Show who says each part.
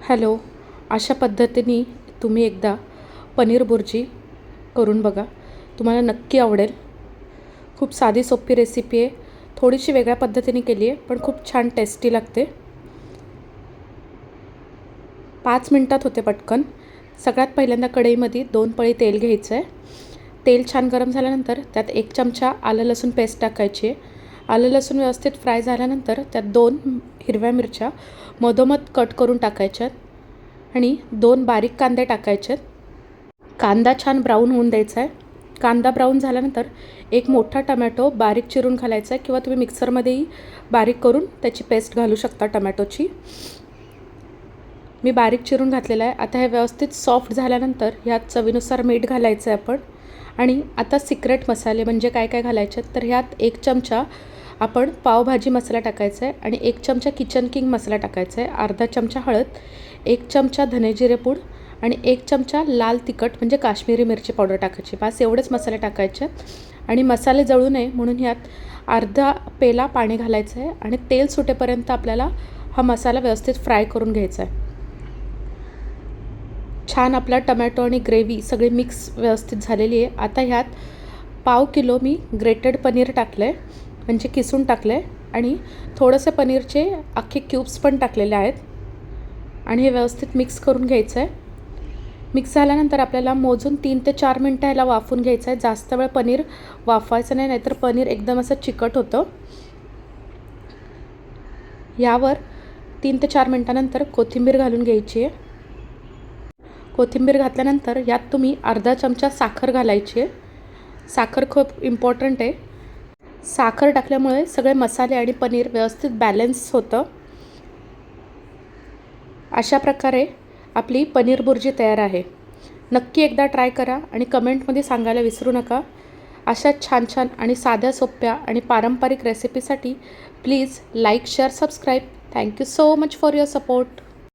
Speaker 1: Hello. अशा पद्धतीने तुम्ही एकदा पनीर बुर्जी करून बघा, तुम्हाला नक्की आवडेल. खूप साधी सोपी रेसिपी आहे. थोडीशी वेगळ्या पद्धतीने केली आहे, पण खूप छान टेस्टी लागते. 5 मिनटात होते पटकन. सगळ्यात पहिल्यांदा कढईमध्ये 2 पळी तेल घ्यायचं आहे. तेल छान गरम झाल्यानंतर त्यात 1 चमचा आलं लसूण पेस्ट टाकायची आहे. आलं लसूण व्यवस्थित फ्राय झाल्यानंतर त्यात 2 हिरव्या मिरच्या मधोमध कट करून टाकायच्यात आणि 2 बारीक कांदे टाकायचे. कांदा छान ब्राऊन होऊन द्यायचा आहे. कांदा ब्राऊन झाल्यानंतर एक मोठा टमॅटो बारीक चिरून घालायचा आहे किंवा तुम्ही मिक्सरमध्येही बारीक करून त्याची पेस्ट घालू शकता टमॅटोची. मी बारीक चिरून घातलेला आहे. आता हे व्यवस्थित सॉफ्ट झाल्यानंतर ह्यात चवीनुसार मीठ घालायचं आहे आपण. आणि आता सिक्रेट मसाले म्हणजे काय काय घालायचे तर ह्यात 1 चमचा आपण पावभाजी मसाला टाकायचा आहे आणि 1 चमचा किचन किंग मसाला टाकायचा आहे. अर्धा चमचा हळद, 1 चमचा धने जिरे पूड आणि 1 चमचा लाल तिखट म्हणजे काश्मीरी मिरची पावडर टाकायची. बस एवढेच मसाले टाकायचे आणि मसाले जळू नये म्हणून ह्यात अर्धा पेला पाणी घालायचं आहे आणि तेल सुटेपर्यंत आपल्याला हा मसाला व्यवस्थित फ्राय करून घ्यायचा आहे. छान आपला टमॅटो आणि ग्रेव्ही सगळी मिक्स व्यवस्थित झालेली आहे. आता ह्यात पाव किलो मी ग्रेटेड पनीर टाकलं आहे, म्हणजे किसून टाकलं आहे आणि थोडेसे पनीरचे अख्खे क्यूब्स पण टाकलेले आहेत आणि हे व्यवस्थित मिक्स करून घ्यायचं आहे. मिक्स झाल्यानंतर आपल्याला मोजून 3 ते 4 मिनटं ह्याला वाफून घ्यायचं आहे. जास्त वेळ पनीर वाफवायचं नाही, नाहीतर पनीर एकदम असं चिकट होतं. यावर 3 ते 4 मिनटानंतर कोथिंबीर घालून घ्यायची आहे. कोथिंबीर घातल्यानंतर यात तुम्ही अर्धा चमचा साखर घालायची आहे. साखर खूप इम्पॉर्टंट आहे. साखर टाकल्यामुळे सगळे मसाले आणि पनीर व्यवस्थित बॅलन्स होतं. अशा प्रकारे आपली पनीर बुर्जी तयार आहे. नक्की एकदा ट्राय करा आणि कमेंटमध्ये सांगायला विसरू नका. अशा छान छान आणि साध्या सोप्या आणि पारंपरिक रेसिपीसाठी please like, share, subscribe. Thank you so much for your support.